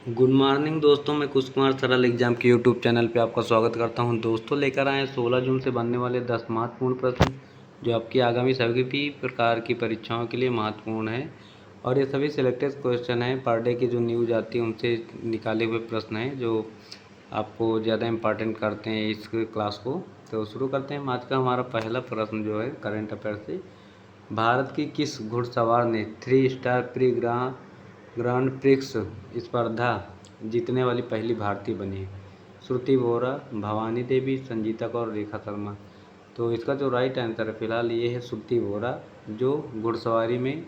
Good morning दोस्तों, मैं कुश कुमार सरल एग्जाम के यूट्यूब चैनल पे आपका स्वागत करता हूं। दोस्तों लेकर आए 16 जून से बनने वाले 10 महत्वपूर्ण प्रश्न जो आपकी आगामी सभी भी प्रकार की परीक्षाओं के लिए महत्वपूर्ण है। और ये सभी सिलेक्टेड क्वेश्चन हैं, पर डे की जो न्यूज़ आती है उनसे निकाले हुए प्रश्न हैं जो आपको ज़्यादा इम्पॉर्टेंट करते हैं इस क्लास को। तो शुरू करते हैं। आज का हमारा पहला प्रश्न जो है करंट अफेयर से, भारत की किस घुड़सवार ने 3 स्टार प्री ग्रांड प्रिक्स स्पर्धा जीतने वाली पहली भारतीय बनी है? श्रुति बोरा, भवानी देवी, संजीता कौर, रेखा शर्मा। तो इसका जो राइट आंसर है फिलहाल ये है श्रुति बोरा, जो घुड़सवारी में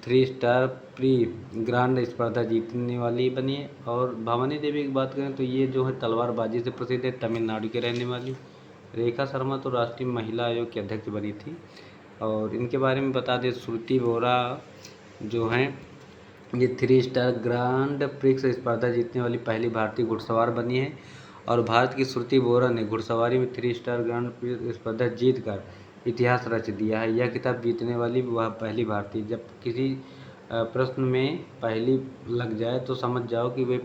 3 स्टार प्री ग्रांड स्पर्धा जीतने वाली बनी है। और भवानी देवी की बात करें तो ये जो है तलवारबाजी से प्रसिद्ध है, तमिलनाडु के रहने वाली। रेखा शर्मा तो राष्ट्रीय महिला आयोग की अध्यक्ष बनी थी। और इनके बारे में बता दें, श्रुति बोरा जो हैं ये 3 स्टार ग्रांड प्रिक्स स्पर्धा जीतने वाली पहली भारतीय घुड़सवार बनी है। और भारत की श्रुति बोरा ने घुड़सवारी में 3 स्टार ग्रांड प्रिक्स स्पर्धा जीतकर इतिहास रच दिया है। यह खिताब जीतने वाली वह पहली भारतीय। जब किसी प्रश्न में पहली लग जाए तो समझ जाओ कि वे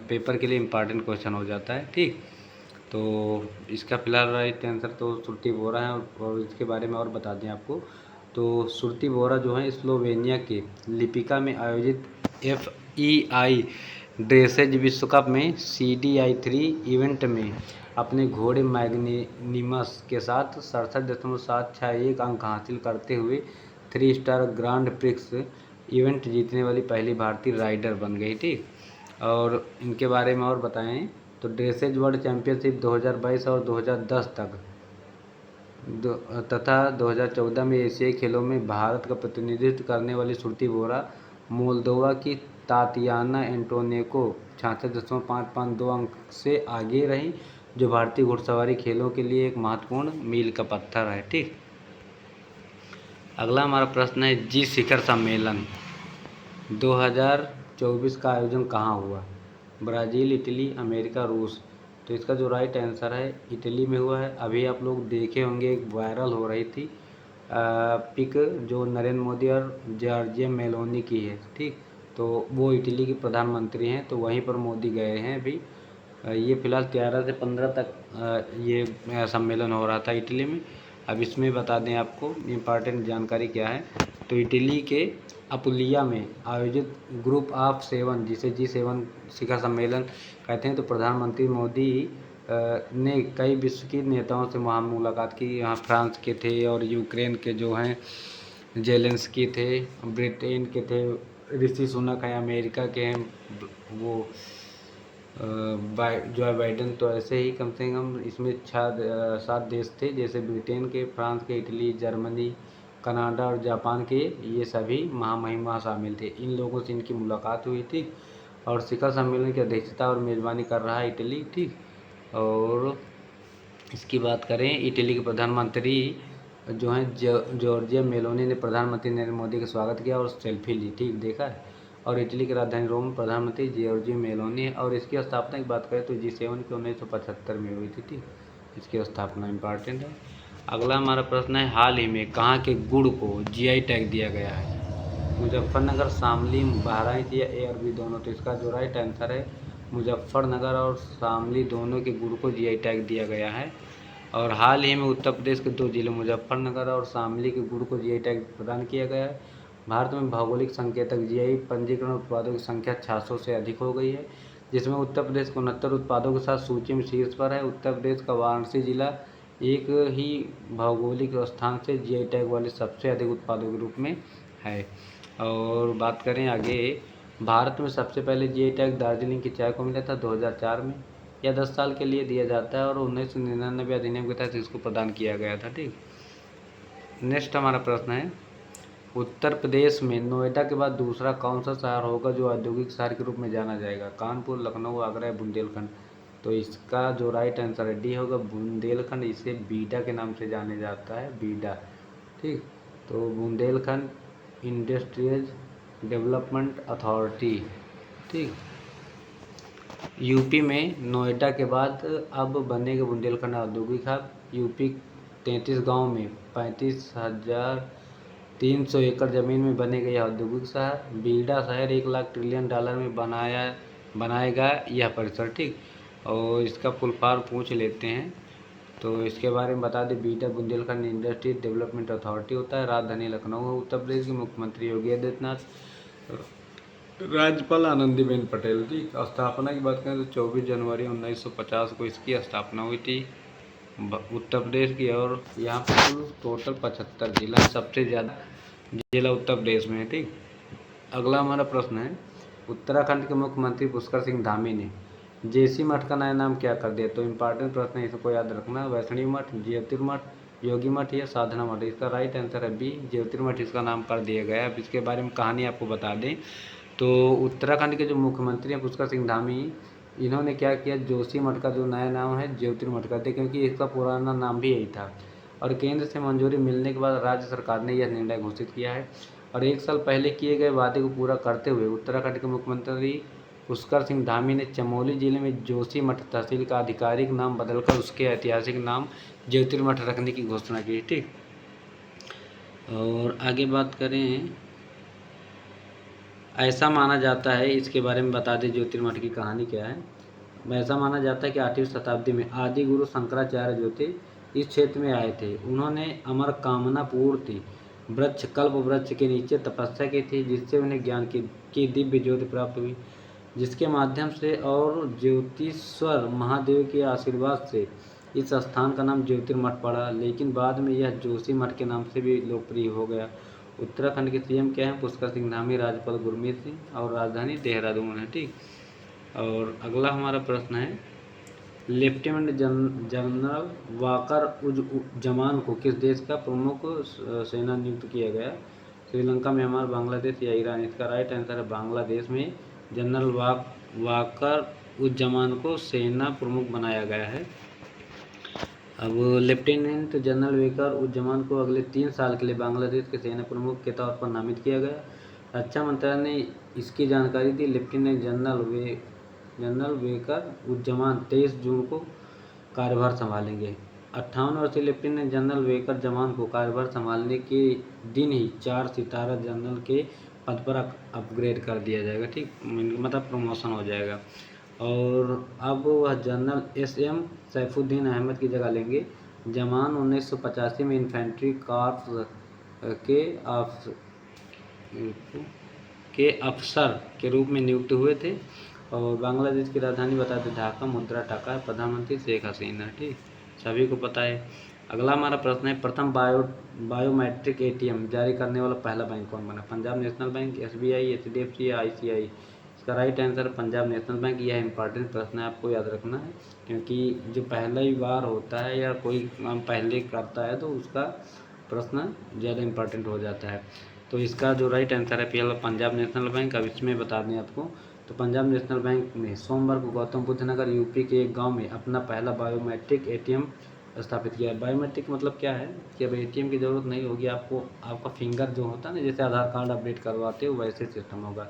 पेपर के लिए इम्पॉर्टेंट क्वेश्चन हो जाता है। ठीक, तो इसका फिलहाल राइट आंसर तो श्रुति बोरा है। और इसके बारे में और बता दें आपको, तो श्रुति बोरा जो है स्लोवेनिया के लिपिका में आयोजित FEI ड्रेसेज विश्व कप में CDI 3 इवेंट में अपने घोड़े मैग्निनिमस के साथ 67.761 अंक हासिल करते हुए 3 स्टार ग्रांड प्रिक्स इवेंट जीतने वाली पहली भारतीय राइडर बन गई। ठीक, और इनके बारे में और बताएं तो ड्रेसेज वर्ल्ड चैंपियनशिप 2022 और 2010 तक तथा 2014 में एशियाई खेलों में भारत का प्रतिनिधित्व करने वाली श्रुति बोरा मोल्दोवा की तातियाना एंटोनेको 66.552 अंक से आगे रही, जो भारतीय घुड़सवारी खेलों के लिए एक महत्वपूर्ण मील का पत्थर है। ठीक, अगला हमारा प्रश्न है, जी शिखर सम्मेलन 2024 का आयोजन कहाँ हुआ? ब्राज़ील, इटली, अमेरिका, रूस। तो इसका जो राइट आंसर है इटली में हुआ है। अभी आप लोग देखे होंगे एक वायरल हो रही थी पिक जो नरेंद्र मोदी और जॉर्जिया मेलोनी की है। ठीक, तो वो इटली के प्रधानमंत्री हैं, तो वहीं पर मोदी गए हैं अभी। ये फिलहाल 13 से 15 तक ये सम्मेलन हो रहा था इटली में। अब इसमें बता दें आपको इम्पॉर्टेंट जानकारी क्या है। तो इटली के अपुलिया में आयोजित ग्रुप ऑफ 7 जिसे G7 शिखर सम्मेलन कहते हैं, तो प्रधानमंत्री मोदी ने कई विश्व के नेताओं से वहाँ मुलाकात की। यहाँ फ्रांस के थे और यूक्रेन के जो हैं जेलेंस्की थे, ब्रिटेन के थे ऋषि सुनक हैं, अमेरिका के हैं वो जो बाइडन। तो ऐसे ही कम से कम इसमें 7 देश थे, जैसे ब्रिटेन के, फ्रांस के, इटली, जर्मनी, कनाडा और जापान के। ये सभी महामहिम वहाँ शामिल थे। इन लोगों से इनकी मुलाकात हुई थी। और शिखर सम्मेलन की अध्यक्षता और मेज़बानी कर रहा है इटली। ठीक, और इसकी बात करें इटली के प्रधानमंत्री जो हैं जॉर्जिया मेलोनी ने प्रधानमंत्री नरेंद्र मोदी का स्वागत किया और सेल्फी ली। ठीक, देखा है। और इटली की राजधानी रोम में प्रधानमंत्री जॉर्जिया मेलोनी है। और इसकी स्थापना की बात करें तो G7 के 1975 में हुई थी। ठीक, इसकी स्थापना इम्पॉर्टेंट है। अगला हमारा प्रश्न है, हाल ही में कहाँ के गुड़ को GI टैग दिया गया है? मुजफ्फरनगर, शामली, बहराइच या A और B दोनों। तो इसका जो राइट आंसर है मुजफ्फरनगर और शामली दोनों के गुड़ को GI टैग दिया गया है। और हाल ही में उत्तर प्रदेश के 2 जिले मुजफ्फरनगर और शामली के गुड़ को GI टैग प्रदान किया गया है। भारत में भौगोलिक संकेतक GI पंजीकरण उत्पादों की संख्या 600 से अधिक हो गई है, जिसमें उत्तर प्रदेश 69 उत्पादों के साथ सूची में शीर्ष पर है। उत्तर प्रदेश का वाराणसी जिला एक ही भौगोलिक स्थान से GI टैग वाले सबसे अधिक उत्पादों के रूप में है। और बात करें आगे, भारत में सबसे पहले GI टैग दार्जिलिंग की चाय को मिला था 2004 में। यह 10 साल के लिए दिया जाता है और 1999 अधिनियम के तहत इसको प्रदान किया गया था। ठीक, नेक्स्ट हमारा प्रश्न है, उत्तर प्रदेश में नोएडा के बाद दूसरा कौन सा शहर होगा जो औद्योगिक शहर के रूप में जाना जाएगा? कानपुर, लखनऊ, आगरा या बुंदेलखंड। तो इसका जो राइट आंसर है D होगा, बुंदेलखंड। इसे बीडा के नाम से जाने जाता है, बीडा। ठीक, तो बुंदेलखंड इंडस्ट्रियल डेवलपमेंट अथॉरिटी। ठीक, यूपी में नोएडा के बाद अब बनेगा बुंदेलखंड औद्योगिक हब। यूपी 33 गाँव में 300 एकड़ ज़मीन में बनेगा यह औद्योगिक शहर। बीडा शहर 1 लाख ट्रिलियन डॉलर में बनाएगा यह परिसर, ठीक। और इसका फुल फॉर्म पूछ लेते हैं, तो इसके बारे में बता दें। बीडा बुंदेलखंड इंडस्ट्री डेवलपमेंट अथॉरिटी होता है। राजधानी लखनऊ है उत्तर प्रदेश की। मुख्यमंत्री योगी आदित्यनाथ, राज्यपाल आनंदीबेन पटेल, ठीक। स्थापना की बात करें तो 24 जनवरी 1950 को इसकी स्थापना हुई थी उत्तर प्रदेश की। और यहाँ पर कुल टोटल 75 जिला, सबसे ज़्यादा जिला उत्तर प्रदेश में है, ठीक। अगला हमारा प्रश्न है, उत्तराखंड के मुख्यमंत्री पुष्कर सिंह धामी ने जेसी मठ का नया नाम क्या कर दिया? तो इम्पॉर्टेंट प्रश्न है, इसको याद रखना। वैष्णवी मठ, ज्योतिर्मठ, योगी मठ या साधना मठ? इसका राइट आंसर है बी, ज्योतिर्मठ इसका नाम कर दिया गया है। अब इसके बारे में कहानी आपको बता दें तो उत्तराखंड के जो मुख्यमंत्री हैं पुष्कर सिंह धामी, इन्होंने क्या किया, जोशी मठ का जो नया नाम है ज्योतिर्मठ कर दिया, क्योंकि इसका पुराना नाम भी यही था। और केंद्र से मंजूरी मिलने के बाद राज्य सरकार ने यह निर्णय घोषित किया है। और 1 साल पहले किए गए वादे को पूरा करते हुए उत्तराखंड के मुख्यमंत्री पुष्कर सिंह धामी ने चमोली जिले में जोशी मठ तहसील का आधिकारिक नाम बदलकर उसके ऐतिहासिक नाम ज्योतिर्मठ रखने की घोषणा की, ठीक। और आगे बात करें, ऐसा माना जाता है, इसके बारे में बता दें ज्योतिर्मठ की कहानी क्या है। ऐसा माना जाता है कि 8वीं शताब्दी में आदि गुरु शंकराचार्य जो थे इस क्षेत्र में आए थे। उन्होंने अमर कामना पूर्ति वृक्ष कल्प वृक्ष के नीचे तपस्या की थी, जिससे उन्हें ज्ञान की दिव्य ज्योति प्राप्त हुई, जिसके माध्यम से और ज्योतिश्वर महादेव के आशीर्वाद से इस स्थान का नाम ज्योतिर्मठ पड़ा। लेकिन बाद में यह जोशी मठ के नाम से भी लोकप्रिय हो गया। उत्तराखंड के सीएम क्या हैं? पुष्कर सिंह धामी, राज्यपाल गुरमीत सिंह और राजधानी देहरादून है, ठीक। और अगला हमारा प्रश्न है, लेफ्टिनेंट जनरल वाकर उज़्ज़मान को किस देश का प्रमुख सेना नियुक्त किया गया? श्रीलंका, म्यांमार, बांग्लादेश या ईरान? इसका राइट आंसर है बांग्लादेश में जनरल वाकर उज़्ज़मान को सेना प्रमुख बनाया गया है। अब लेफ्टिनेंट जनरल वाकर उज़्ज़मान को अगले 3 साल के लिए बांग्लादेश के सेना प्रमुख के तौर पर नामित किया गया। रक्षा मंत्रालय ने इसकी जानकारी दी। लेफ्टिनेंट जनरल वाकर उज़्ज़मान 23 जून को कार्यभार संभालेंगे। 58 वर्षीय लेफ्टिनेंट जनरल वाकर उज़्ज़मान को कार्यभार संभालने के दिन ही 4 सितारा जनरल के पद पर अपग्रेड कर दिया जाएगा, ठीक, मतलब प्रमोशन हो जाएगा। और अब वह जनरल एसएम सैफुद्दीन अहमद की जगह लेंगे। जमान 1985 में इन्फेंट्री कॉर्प्स के अफसर के रूप में नियुक्त हुए थे। और बांग्लादेश की राजधानी बता दें ढाका, मुद्रा टाका है, प्रधानमंत्री शेख हसीना, ठीक, सभी को पता है। अगला हमारा प्रश्न है, प्रथम बायोमेट्रिक एटीएम जारी करने वाला पहला बैंक कौन बना? Punjab national bank, SBI, HDFC या आईसीआई? इसका right answer Punjab national bank. यह इंपॉर्टेंट प्रश्न है, आपको याद रखना है, क्योंकि जो पहला ही बार होता है या कोई काम पहले करता है तो उसका प्रश्न ज़्यादा इंपॉर्टेंट हो जाता है। तो इसका जो राइट आंसर है पहला पंजाब नेशनल बैंक। अब इसमें बता दें आपको, तो पंजाब नेशनल बैंक ने सोमवार को गौतम बुद्ध नगर यूपी के एक गाँव में अपना पहला बायोमेट्रिक एटीएम स्थापित किया है। बायोमेट्रिक मतलब क्या है कि अब एटीएम की ज़रूरत नहीं होगी आपको, आपका फिंगर जो होता है ना, जैसे आधार कार्ड अपडेट करवाते हो वैसे सिस्टम होगा।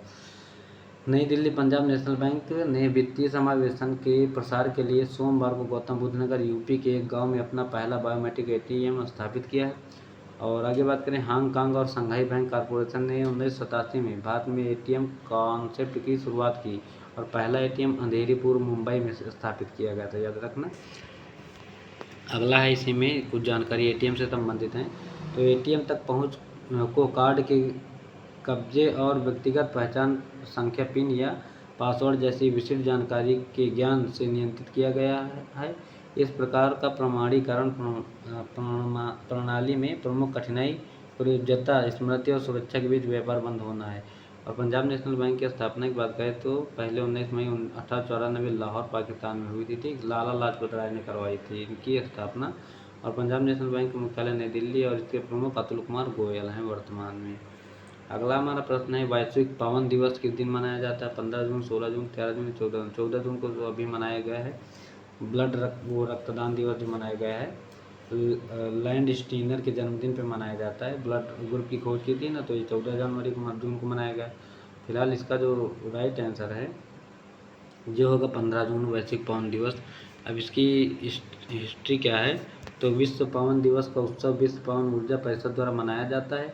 नई दिल्ली, पंजाब नेशनल बैंक ने वित्तीय समावेशन के प्रसार के लिए सोमवार को गौतम बुद्ध नगर यूपी के एक गांव में अपना पहला बायोमेट्रिक एटीएम स्थापित किया है। और आगे बात करें, हांगकांग और शंघाई बैंक कॉरपोरेशन ने 1987 में भारत में एटीएम कॉन्सेप्ट की शुरुआत की और पहला एटीएम अंधेरी पूर्व मुंबई में स्थापित किया गया था, याद रखना। अगला है, इसी में कुछ जानकारी एटीएम से संबंधित है। तो एटीएम तक पहुंच को कार्ड के कब्जे और व्यक्तिगत पहचान संख्या, पिन या पासवर्ड जैसी विशिष्ट जानकारी के ज्ञान से नियंत्रित किया गया है। इस प्रकार का प्रमाणीकरण प्रणाली में प्रमुख कठिनाई प्रयोज्यता, स्मृति और सुरक्षा के बीच व्यापार बंद होना है। और पंजाब नेशनल बैंक की स्थापना की बात करें तो पहले 19 मई 1894 लाहौर पाकिस्तान में हुई थी, ठीक। लाला लाजपत राय ने करवाई थी इनकी स्थापना। और पंजाब नेशनल बैंक का मुख्यालय नई दिल्ली और इसके प्रमुख अतुल कुमार गोयल हैं वर्तमान में। अगला हमारा प्रश्न है, वैश्विक पावन दिवस किस दिन मनाया जाता है? 15 जून, 16 जून, 13 जून, 14 जून? 14 जून को जो अभी मनाया गया है रक्तदान दिवस जो मनाया गया है, लैंड स्टीनर के जन्मदिन पे मनाया जाता है। ब्लड ग्रुप की खोज की थी ना, तो ये 14 जनवरी को जून को मनाया गया। फिलहाल इसका जो राइट आंसर है जो होगा 15 जून वैश्विक पावन दिवस। अब इसकी हिस्ट्री क्या है, तो विश्व पावन दिवस का उत्सव विश्व पावन ऊर्जा परिषद द्वारा मनाया जाता है।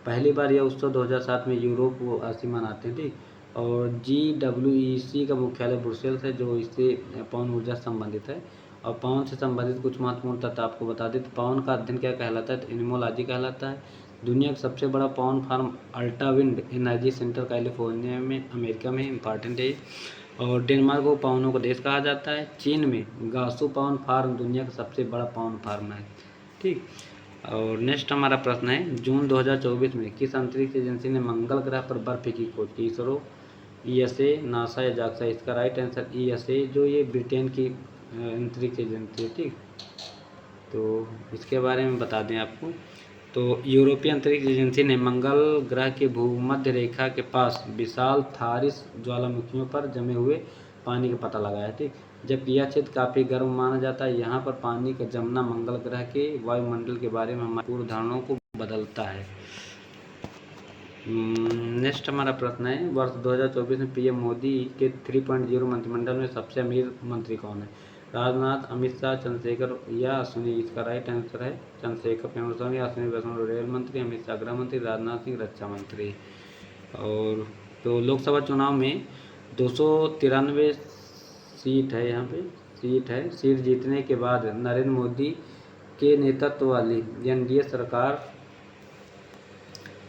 पहली बार यह उत्सव 2007 में यूरोप वासी मनाते थे। और GWEC का मुख्यालय ब्रुसेल्स है, जो इससे पवन ऊर्जा से संबंधित है। और पवन से संबंधित कुछ महत्वपूर्ण तथ्य आपको बता दें तो पवन का अध्ययन क्या कहलाता है, तो एनिमोलॉजी कहलाता है। दुनिया का सबसे बड़ा पवन farm Alta wind energy center California में अमेरिका में इम्पॉर्टेंट है। और डेनमार्क को पवनों का देश कहा जाता है। चीन में गासू पवन फार्म दुनिया का सबसे बड़ा पवन फार्म है। ठीक। और नेक्स्ट हमारा प्रश्न है, जून 2024 में किस अंतरिक्ष एजेंसी ने मंगल ग्रह पर बर्फ की खोज की? इसरो, ESA, नासा या जाक्सा? इसका राइट आंसर ESA, जो ये ब्रिटेन की अंतरिक्ष एजेंसी है। ठीक। तो इसके बारे में बता दें आपको, तो यूरोपीय अंतरिक्ष एजेंसी ने मंगल ग्रह के भूमध्य रेखा के पास विशाल थारिस ज्वालामुखियों पर जमे हुए पानी का पता लगाया। ठीक। जबकि यह क्षेत्र काफ़ी गर्म माना जाता है, यहाँ पर पानी का जमना मंगल ग्रह के वायुमंडल के बारे में हमारी पूर्व धारणाओं को बदलता है। नेक्स्ट हमारा प्रश्न है, वर्ष 2024 में PM मोदी के 3.0 मंत्रिमंडल में सबसे अमीर मंत्री कौन है? राजनाथ, अमित शाह, चंद्रशेखर या अश्विनी? इसका राइट आंसर है चंद्रशेखर पेमस्वामी, अश्विनी वैष्णव रेल मंत्री, अमित शाह गृह मंत्री, राजनाथ सिंह रक्षा मंत्री। और तो लोकसभा चुनाव में 293 सीट है, यहाँ पे सीट जीतने के बाद नरेंद्र मोदी के नेतृत्व वाली NDA सरकार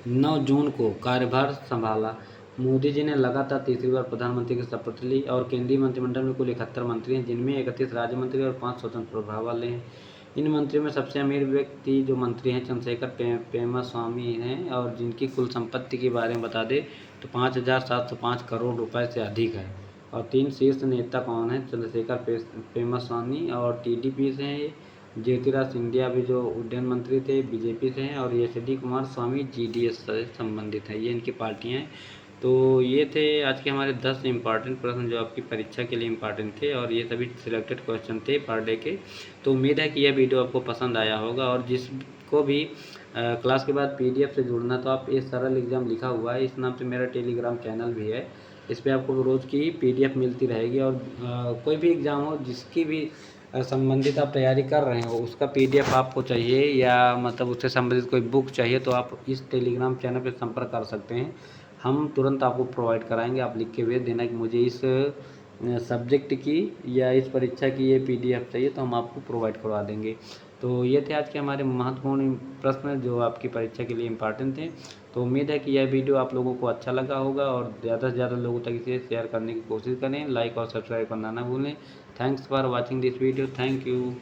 9 जून को कार्यभार संभाला। मोदी जी ने लगातार तीसरी बार प्रधानमंत्री की शपथ ली और केंद्रीय मंत्रिमंडल में कुल 71 मंत्री हैं, जिनमें 31 राज्य मंत्री और 5 स्वतंत्र प्रभार वाले हैं। इन मंत्रियों में सबसे अमीर व्यक्ति जो मंत्री हैं चंद्रशेखर पेमास्वामी हैं, और जिनकी कुल संपत्ति के बारे में बता दें तो 5,705 करोड़ रुपए से अधिक है। और 3 शीर्ष नेता कौन है? चंद्रशेखर पेमास्वामी और TDP से हैं, ज्योतिराज सिंधिया भी जो उड्डयन मंत्री थे BJP से हैं, और SD कुमार स्वामी GDS से संबंधित है। ये इनकी पार्टियां हैं। तो ये थे आज के हमारे 10 इम्पॉर्टेंट प्रश्न जो आपकी परीक्षा के लिए इम्पॉर्टेंट थे, और ये सभी सिलेक्टेड क्वेश्चन थे पर डे के। तो उम्मीद है कि यह वीडियो आपको पसंद आया होगा। और जिसको भी क्लास के बाद PDF से जुड़ना, तो आप ये सरल एग्ज़ाम लिखा हुआ है, इस नाम से मेरा टेलीग्राम चैनल भी है। इस पर आपको रोज़ की PDF मिलती रहेगी। और कोई भी एग्ज़ाम हो जिसकी भी संबंधित आप तैयारी कर रहे हो, उसका PDF आपको चाहिए या मतलब उससे संबंधित कोई बुक चाहिए, तो आप इस टेलीग्राम चैनल पर संपर्क कर सकते हैं। हम तुरंत आपको प्रोवाइड कराएंगे। आप लिख के भेज देना कि मुझे इस सब्जेक्ट की या इस परीक्षा की ये PDF चाहिए, तो हम आपको प्रोवाइड करवा देंगे। तो ये थे आज के हमारे महत्वपूर्ण प्रश्न जो आपकी परीक्षा के लिए इम्पॉर्टेंट थे। तो उम्मीद है कि यह वीडियो आप लोगों को अच्छा लगा होगा, और ज़्यादा से ज़्यादा लोगों तक इसे शेयर करने की कोशिश करें। लाइक और सब्सक्राइब करना ना भूलें। Thanks for watching this video. Thank you.